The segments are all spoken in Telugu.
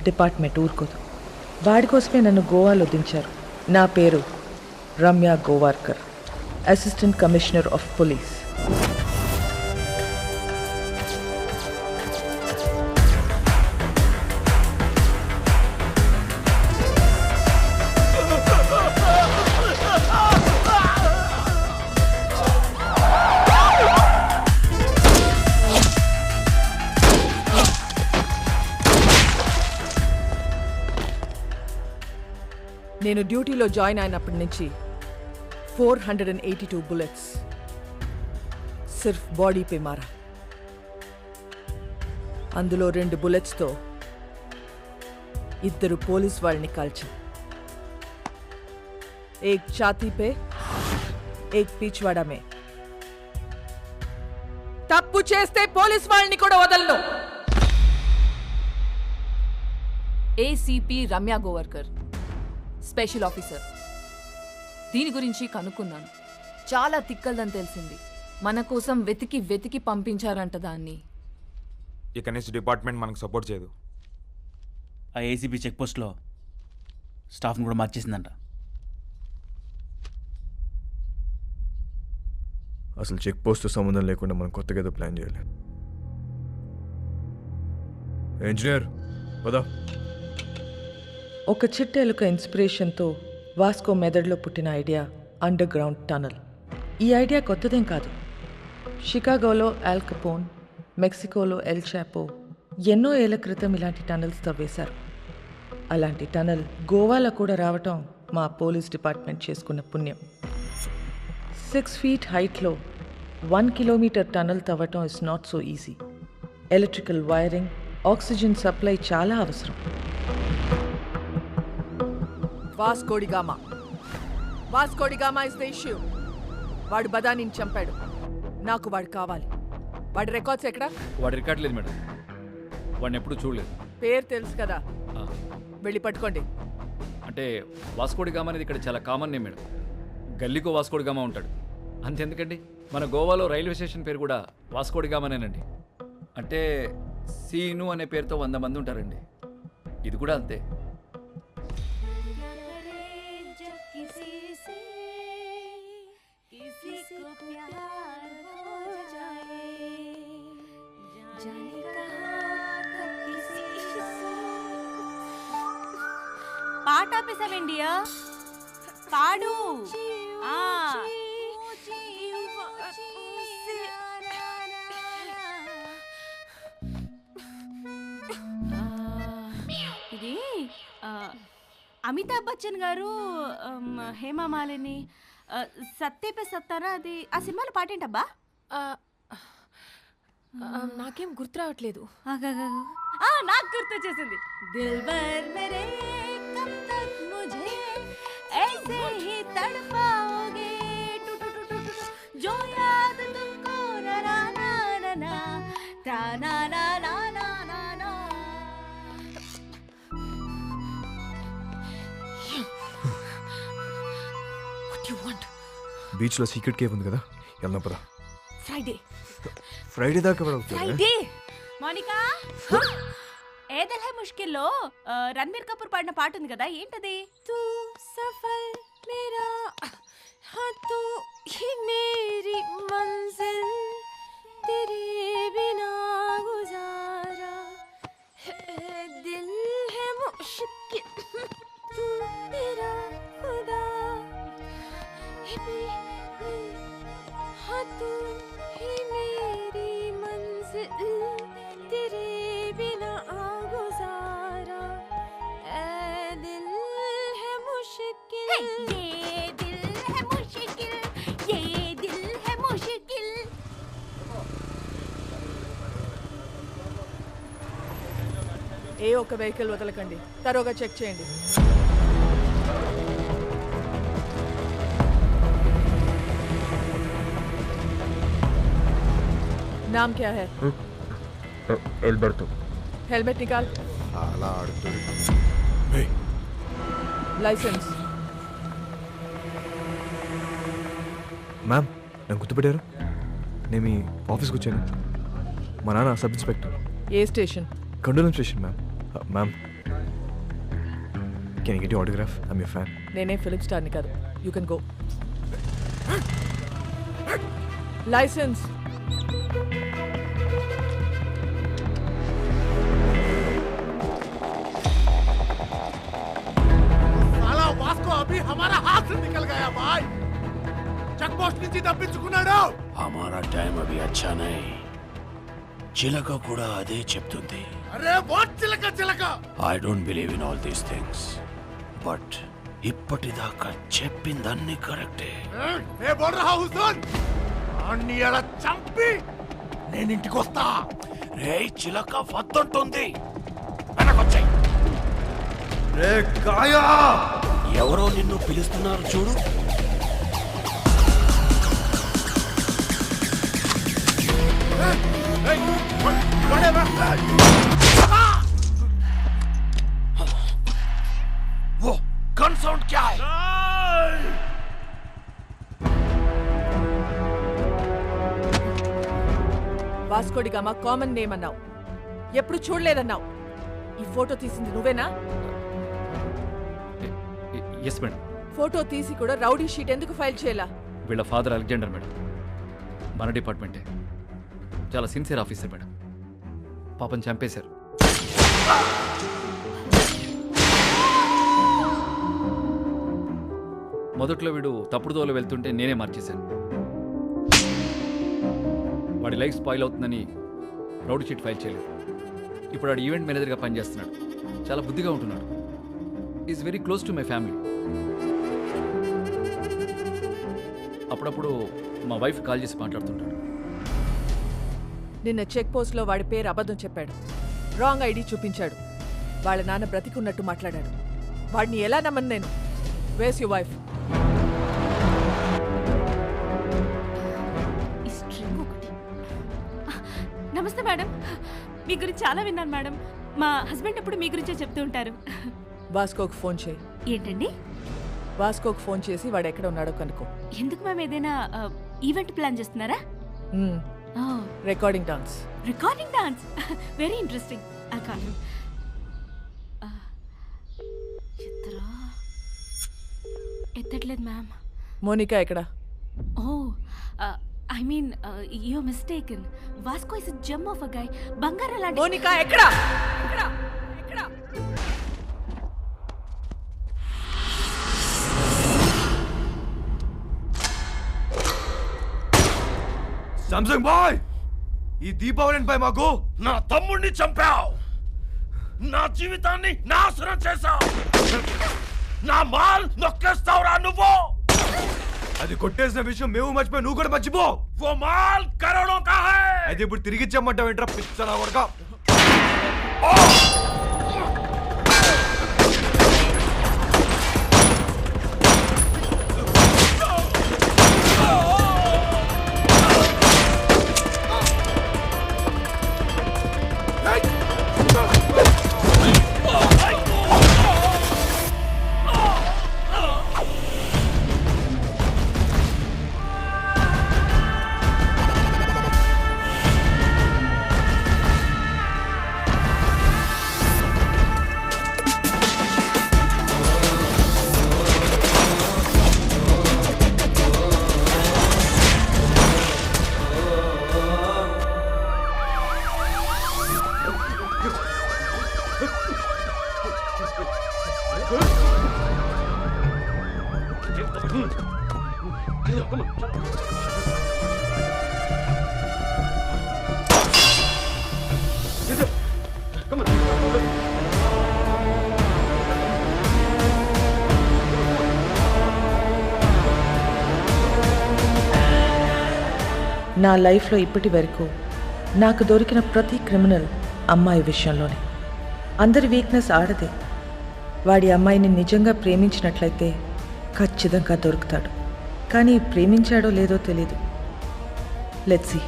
డిపార్ట్మెంట్ ఊరుకోదు. వాడి కోసమే నన్ను గోవాలో దించారు. నా పేరు Ramya Gowarikar, assistant commissioner of police. నేను డ్యూటీలో జాయిన్ అయినప్పటి నుంచి 482 బుల్లెట్స్ సిర్ఫ్ బాడీ పే మారా. అందులో 2 బుల్లెట్స్తో 2 పోలీస్ వాళ్ళని కాల్చాను. ఏక్ ఛాతీ పే, ఏక్ పీచ్వాడా మే. తప్పు చేస్తే పోలీస్ వాళ్ళని కూడా వదలను. ACP Ramya Gowarikar, special officer. దీని గురించి కనుక్కున్నాను. చాలా తిక్కల్దని తెలిసింది. మన కోసం వెతికి వెతికి పంపించారంట దాన్ని. ఇక నుంచి డిపార్ట్మెంట్ మనకు సపోర్ట్ చేయదు. ఆ ఏసీబీ చెక్ పోస్ట్లో స్టాఫ్ని కూడా మార్చేసిందంట. అసలు చెక్ పోస్ట్ సంబంధం లేకుండా మనం కొత్తగా ఏదో ప్లాన్ చేయాలి. ఇంజనీర్ పదా. ఒక చిట్టెలుక ఇన్స్పిరేషన్తో వాస్కో మెదడులో పుట్టిన ఐడియా అండర్ గ్రౌండ్ టనల్. ఈ ఐడియా కొత్తదేం కాదు. షికాగోలో ఆల్ కపోన్, మెక్సికోలో ఎల్ చాపో ఎన్నో ఏళ్ల క్రితం ఇలాంటి టనల్స్ తవ్వేశారు. అలాంటి టనల్ గోవాలో కూడా రావటం మా పోలీస్ డిపార్ట్మెంట్ చేసుకున్న పుణ్యం. 6 feet హైట్లో 1 kilometer టనల్ తవ్వటం is not so easy. Electrical wiring, oxygen supply చాలా అవసరం. Vasco da Gama is the issue. వాడు బదానిని చంపాడు. నాకు వాడు కావాలి. వాడి రికార్డ్స్ ఎక్కడ? వాడి రికార్డ్ లేదు మేడం. వాడిని ఎప్పుడు చూడలేదు. పేరు తెలుసు కదా, ఆ, వెళ్ళి పట్టుకోండి. అంటే వాస్కోడిగామా అనేది ఇక్కడ చాలా కామన్ నేమ్ మేడం. గల్లీకో వాస్కోడిగామా ఉంటాడు. అంతెందుకండి, మన గోవాలో రైల్వే స్టేషన్ పేరు కూడా వాస్కోడిగామానేనండి. అంటే సీను అనే పేరుతో 100 మంది ఉంటారండి. ఇది కూడా అంతే. పాట ఆపేసావేండియా? పాడు. ఇది అమితాబ్ బచ్చన్ గారు, హేమా మాలిని, సత్యపే సత్తారా, అది ఆ సినిమాలో పాటేంటబ్బా? నాకేం గుర్తు రావట్లేదు. నాకు గుర్తు వచ్చేసింది. దిల్బర్ మేరే కబ్ తక్ ముझे ऐसे ही तड़पाओगे टू टू टू टू जो याद तुमको ना ना ना ना ता ना ना ना ना ना ना. What do you want? బీచ్లో సీక్రెట్ కేవ్ ఉంది కదా, వెళ్దాం పదా. ఫ్రైడే దాకా ఫ్రైడే. మోనికా, ఏ దిల్ హై ముష్కిల్లో రణబీర్ కపూర్ పాడిన పాట ఉంది కదా, ఏంటది? తూ సఫల్ మేరా हाँ तू ही मेरी मंजिल तेरे बिना गुजारा दिल है मुश्किल तू मेरा खुदा हाँ तू ही मेरी मंजिल तेरे बिना गुजारा दिल है मुश्किल ये दिल है मुश्किल ये दिल है मुश्किल. ఏ ఒక్క వెహికల్ వదలకండి, తరోగా చెక్ చేయండి. नाम क्या है? ఎల్బర్టో. हेलमेट निकाल. అలా ఆడుతుంది. लाइसेंस. మ్యామ్, నన్ను గుర్తుపెట్టారు? నేను మీ ఆఫీస్కి వచ్చాను. మా నాన్న sub inspector. A station? కండోలం station ma'am. Ma'am, can you get you autograph? I'm you fan. నేనే ఫిలిం స్టార్ని కాదు. You can go. లైసెన్స్. साला वास्को अभी हमारा हाथ से निकल गया भाई. चेक पोस्ट నుంచి తప్పించుకున్నాడు. हमारा टाइम अभी अच्छा नहीं. చిలక కూడా అదే చెప్తుంది. అరే వాట్ చిలక చిలక. I don't believe in all these things, but ఇప్పటిదాకా చెప్పిందన్నీ కరెక్టే. ఏ బోల్ రహా హూ సున్. అన్ని ఎలా చంపి నేను ఇంటికి వస్తా. రే చిలక వద్దంటుంది, వెనకొచ్చాయి. రే కాయా, ఎవరో నిన్ను పిలుస్తున్నారు చూడు. वो गन साउंड क्या है? వాస్కోడి గామా కామన్ నేమ్ అన్నావు, ఎప్పుడు చూడలేదన్నావు. ఈ ఫోటో తీసింది నువ్వేనా? Yes madam. ఫోటో తీసి కూడా రౌడీ షీట్ ఎందుకు ఫైల్ చేయాలా? వీళ్ళ ఫాదర్ అలెగ్జాండర్ మేడం, మన డిపార్ట్మెంటే. చాలా సిన్సియర్ ఆఫీసర్ మేడం. పాపం చంపేశారు. మొదట్లో వీడు తప్పుడు దోవలో వెళ్తుంటే నేనే మార్చేశాను. వాడి లైఫ్ స్పాయిల్ అవుతుందని రౌడీ షీట్ ఫైల్ చేయలేదు. ఇప్పుడు వాడు ఈవెంట్ మేనేజర్గా పనిచేస్తున్నాడు. చాలా బుద్ధిగా ఉంటున్నాడు. Is very close to my family. అప్పుడప్పుడు మా వైఫ్ కాల్ చేసి మాట్లాడుతుంటాడు. నిన్న చెక్ పోస్ట్లో వాడి పేరు అబద్ధం చెప్పాడు. రాంగ్ ఐడి చూపించాడు. వాళ్ళ నాన్న బ్రతికున్నట్టు మాట్లాడాడు. వాడిని ఎలా నమ్మను నేను? వేస్ యు వైఫ్? ఈ స్ట్రింగ్ ఒకటి. నమస్తే మేడం, మీ గురించి చాలా విన్నాను మేడం. మా హస్బెండ్ ఎప్పుడు మీ గురించే చెప్తూ ఉంటారు. వాస్కోకి ఫోన్ చేయి. ఏంటండి? వాస్కోకి ఫోన్ చేసి వాడు ఎక్కడ ఉన్నాడో కనుక్కో. ఎందుకు మేము ఏదైనా ఈవెంట్ ప్లాన్ చేస్తున్నారా? Recording dance. Recording dance, very interesting. I call you. ఎత్తట్లేదు మ్యామ్. మోనికా ఎక్కడ? Oh I mean you mistaken. Vasco is a gem of a guy. బంగారం లాంటి. మోనికా ఎక్కడ? ఎక్కడ? ఎక్కడ? సామ్సంగ్ బాయ్, ఈ దీపావళిపై మాకు నా తమ్ముడిని చంపావు, నా జీవితాన్ని నాశనం చేశావు, నా మాల్ నొక్కేస్తావురా నువ్వు. అది కొట్టేసిన విషయం మేము మర్చిపోయి నువ్వు కూడా మర్చిపో. वो माल करोड़ों का है. అయితే ఇప్పుడు తిరిగి ఇచ్చామంటావు ఏంట్రా పిచ్చనా కొడక? నా లైఫ్లో ఇప్పటి వరకు నాకు దొరికిన ప్రతి క్రిమినల్ అమ్మాయి విషయంలోనే. అందరి వీక్నెస్ ఆడదే. వాడి అమ్మాయిని నిజంగా ప్రేమించినట్లయితే ఖచ్చితంగా దొరుకుతాడు. కానీ ప్రేమించాడో లేదో తెలీదు. Let's see.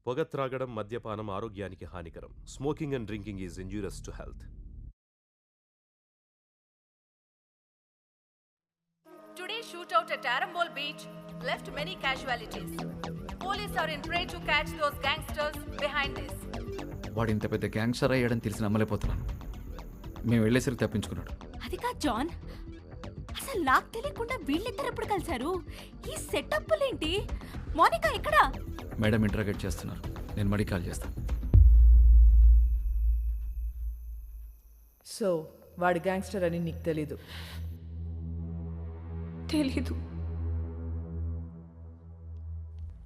పొగ త్రాగడం, మద్యపానం ఆరోగ్యానికి హానికరం. Smoking and drinking is injurious to health. Today's shootout at Arambol Beach left many casualties. Police are in prey to catch those gangsters behind this. వాడు ఇంత పెద్ద గ్యాంగ్స్టర్ అయ్యాడని తెలిసి నమ్మలేకపోతున్నాను. మేము వెళ్ళేసరికి తప్పించుకున్నాడు. అది కాదు జాన్, అసలు నాకు తెలియకుండా వీళ్ళిద్దరు ఎప్పుడు కలిశారు? ఈ సెటప్లేంటి? మోనికా ఎక్కడ? మేడం ఇంటరాగేట్ చేస్తున్నారు. నేను మళ్ళీ కాల్ చేస్తాను. సో వాడు గ్యాంగ్స్టర్ అని నీకు తెలీదు? తెలీదు.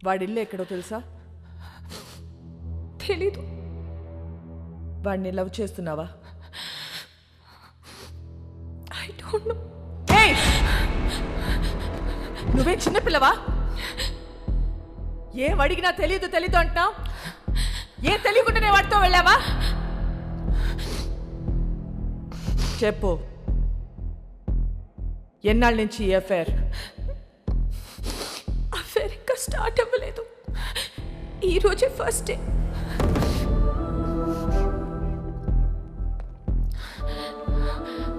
వాడి ఇల్లు ఎక్కడో తెలుసా? తెలీదు. వాడిని లవ్ చేస్తున్నావా? I don't know. ఏయ్! నువ్వే చిన్నపిల్లవా? ఏం అడిగినా తెలీదు తెలీదు అంటున్నావు. ఏం తెలియకుండానే వాడితో వెళ్ళావా? చెప్పు, ఎన్నాళ్ళ నుంచి ఈ అఫైర్? అఫేర్ ఇంకా స్టార్ట్ అవ్వలేదు. ఈరోజే ఫస్ట్ డే.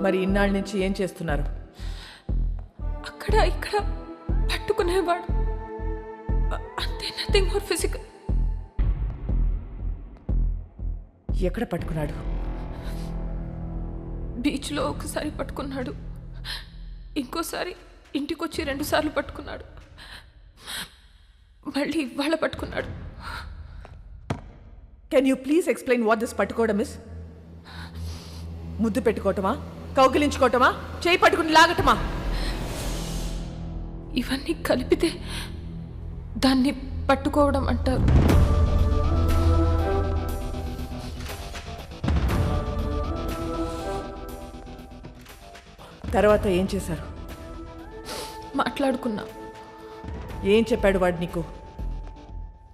మరి ఇన్నాళ్ళ నుంచి ఏం చేస్తున్నారు? అక్కడ ఇక్కడ పట్టుకునేవాడు. అంతే, నథింగ్ మోర్ ఫిజికల్. ఎక్కడ పట్టుకున్నాడు? బీచ్లో ఒకసారి పట్టుకున్నాడు, ఇంకోసారి ఇంటికి వచ్చి 2 సార్లు పట్టుకున్నాడు, మళ్ళీ ఇవాళ పట్టుకున్నాడు. Can you please explain what this పట్టుకోవడం ఇస్? ముద్దు పెట్టుకోవటమా, కౌగిలించుకోవటమా, చేయి పట్టుకుని లాగటమా? ఇవన్నీ కలిపితే దాన్ని పట్టుకోవడం అంటారు. తర్వాత ఏం చేశారు? మాట్లాడుకున్నా. ఏం చెప్పాడు వాడు నీకు?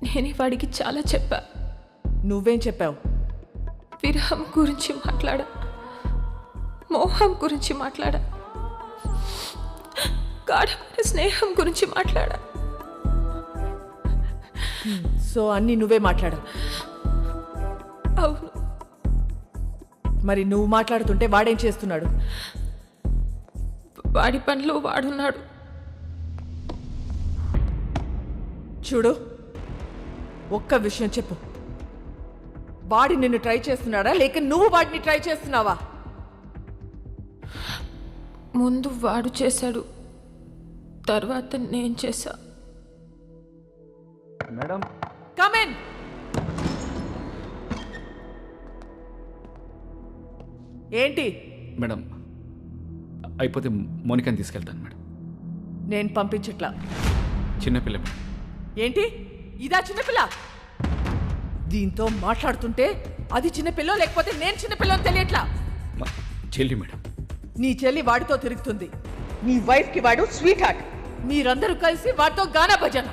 నేనే వాడికి చాలా చెప్పా. నువ్వేం చెప్పావు? విరహం గురించి మాట్లాడా, మోహం గురించి మాట్లాడా, గాఢమైన స్నేహం గురించి మాట్లాడా. సో అన్నీ నువ్వే మాట్లాడావు? అవును. మరి నువ్వు మాట్లాడుతుంటే వాడేం చేస్తున్నాడు? వాడి పనిలో వాడున్నాడు. చూడు, ఒక్క విషయం చెప్పు. వాడి నిన్ను ట్రై చేస్తున్నాడా లేక నువ్వు వాడిని ట్రై చేస్తున్నావా? ముందు వాడు చేశాడు, తర్వాత నేను చేశా. Madam, come in. ఏంటి? మేడం అయిపోతే మోనికాని తీసుకెళ్తాను మేడం. నేను పంపించట్లా. చిన్నపిల్ల మేడం. ఏంటి ఇదా చిన్నపిల్ల? దీంతో మాట్లాడుతుంటే అది చిన్నపిల్ల లేకపోతే నేను చిన్నపిల్లని తెలియట్లా. మా చెల్లి మేడం. నీ చెల్లి వాడితో తిరుగుతుంది. నీ వైఫ్ కి వాడు స్వీట్ హార్ట్. మీరందరూ కలిసి వాడితో గానా భజన.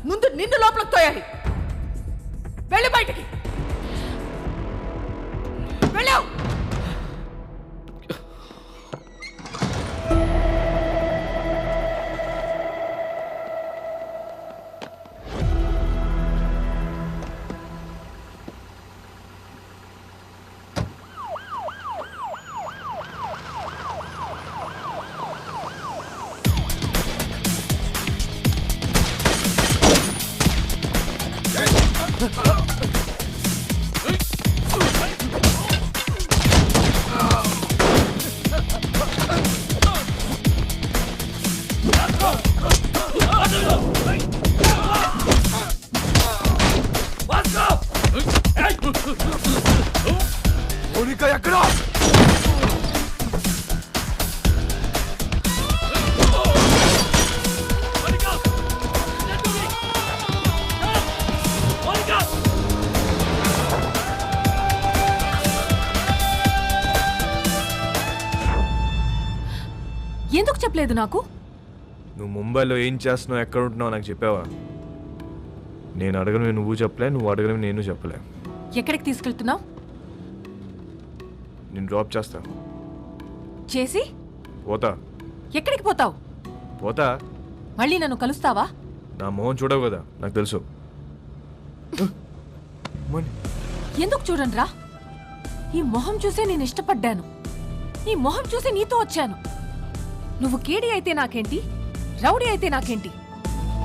ముందు నిన్ను లోపలికి తోయాలి. వెళ్ళి బయటికి వెళ్ళావు. మోనికా ఎక్కడ? ఎందుకు చెప్పలేదు నాకు? నువ్వు ముంబైలో ఏం చేస్తున్నావు, ఎక్కడ ఉంటున్నావు నాకు చెప్పావా? నేను అడగను నువ్వు చెప్పలే, నువ్వు అడగను నేను చెప్పలే. ఎక్కడికి తీసుకెళ్తున్నావు? నేను డ్రాప్ చేస్తా. చేసి పోతా. ఎక్కడికి పోతావు? పోతా. మళ్ళీ నన్ను కలుస్తావా? నా మొహం చూడవు కదా, నాకు తెలుసు. మణి ఎందుకు చూడండిరా, ఈ మొహం చూసే నేను ఇష్టపడ్డాను, ఈ మొహం చూసి నీతో వచ్చాను. నువ్వు కేడి అయితే నాకేంటి, రౌడీ అయితే నాకేంటి?